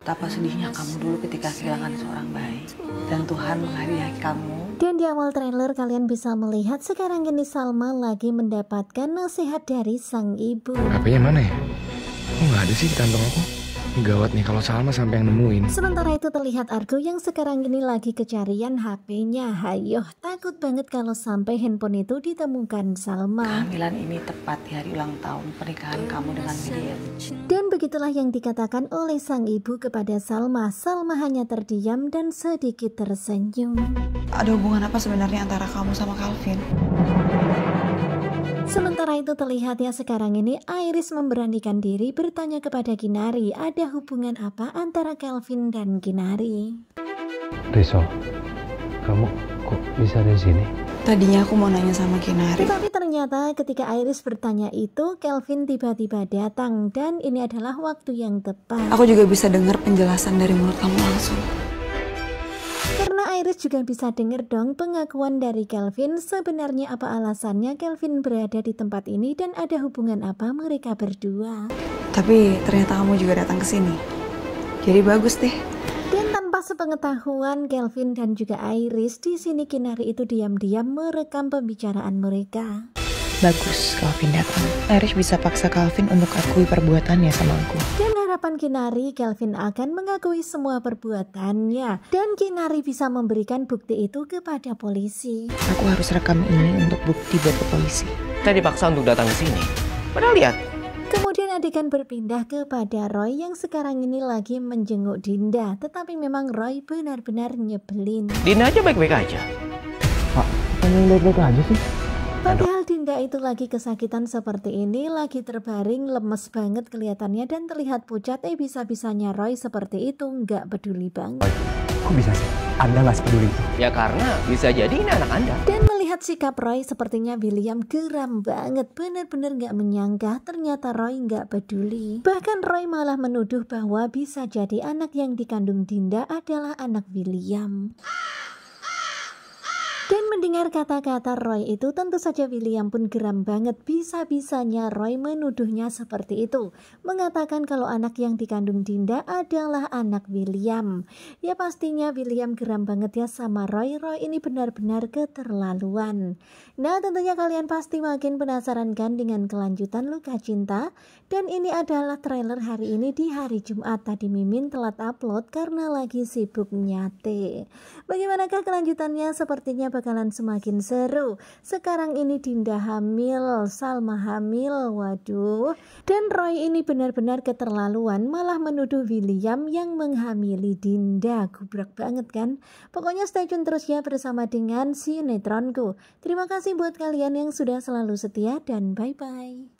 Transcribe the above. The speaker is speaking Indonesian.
betapa sedihnya kamu dulu ketika kehilangan seorang bayi. Dan Tuhan menghadiahi kamu. Dan di awal trailer kalian bisa melihat sekarang ini Salma lagi mendapatkan nasihat dari sang ibu. HP-nya mana ya? Kok nggak ada sih di kantong aku? Gawat nih kalau Salma sampai yang nemuin. Sementara itu terlihat Argo yang sekarang ini lagi kecarian HP-nya. Hayo, takut banget kalau sampai handphone itu ditemukan Salma. Kehamilan ini tepat di hari ulang tahun pernikahan kamu dengan William. Dan begitulah yang dikatakan oleh sang ibu kepada Salma. Salma hanya terdiam dan sedikit tersenyum. Ada hubungan apa sebenarnya antara kamu sama Calvin? Sementara itu terlihat ya sekarang ini Iris memberanikan diri bertanya kepada Kinari, ada hubungan apa antara Calvin dan Kinari? Rizal, kamu kok bisa di sini? Tadinya aku mau nanya sama Kinari. Tetapi ternyata ketika Iris bertanya itu, Calvin tiba-tiba datang dan ini adalah waktu yang tepat. Aku juga bisa dengar penjelasan dari mulut kamu langsung. Karena Iris juga bisa denger dong pengakuan dari Calvin, sebenarnya apa alasannya Calvin berada di tempat ini dan ada hubungan apa mereka berdua. Tapi ternyata kamu juga datang ke sini. Jadi bagus deh. Dan tanpa sepengetahuan Calvin dan juga Iris, di sini Kinari itu diam-diam merekam pembicaraan mereka. Bagus Calvin datang. Iris bisa paksa Calvin untuk akui perbuatannya sama aku. Dan harapan Kinari, Calvin akan mengakui semua perbuatannya. Dan Kinari bisa memberikan bukti itu kepada polisi. Aku harus rekam ini untuk bukti buat ke polisi. Saya dipaksa untuk datang ke sini. Padahal lihat. Kemudian adegan berpindah kepada Roy yang sekarang ini lagi menjenguk Dinda. Tetapi memang Roy benar-benar nyebelin. Dinda aja baik-baik aja. Pak, kamu baik-baik aja sih? Padahal Dinda itu lagi kesakitan seperti ini, lagi terbaring, lemes banget kelihatannya dan terlihat pucat. Bisa-bisanya Roy seperti itu, nggak peduli banget. Kok bisa sih? Anda nggak sepeduli itu? Ya karena bisa jadi ini anak Anda. Dan melihat sikap Roy sepertinya William geram banget, benar-benar nggak menyangka ternyata Roy nggak peduli. Bahkan Roy malah menuduh bahwa bisa jadi anak yang dikandung Dinda adalah anak William. Dan mendengar kata-kata Roy itu tentu saja William pun geram banget. Bisa-bisanya Roy menuduhnya seperti itu, mengatakan kalau anak yang dikandung Dinda adalah anak William. Ya pastinya William geram banget ya sama Roy. Roy ini benar-benar keterlaluan. Nah tentunya kalian pasti makin penasaran kan dengan kelanjutan Luka Cinta. Dan ini adalah trailer hari ini di hari Jumat. Tadi Mimin telat upload karena lagi sibuk nyate. Bagaimanakah kelanjutannya? Sepertinya bakalan semakin seru. Sekarang ini Dinda hamil, Salma hamil, waduh. Dan Roy ini benar-benar keterlaluan, malah menuduh William yang menghamili Dinda. Gubrak banget kan? Pokoknya stay tune terus ya bersama dengan sinetronku. Terima kasih buat kalian yang sudah selalu setia dan bye-bye.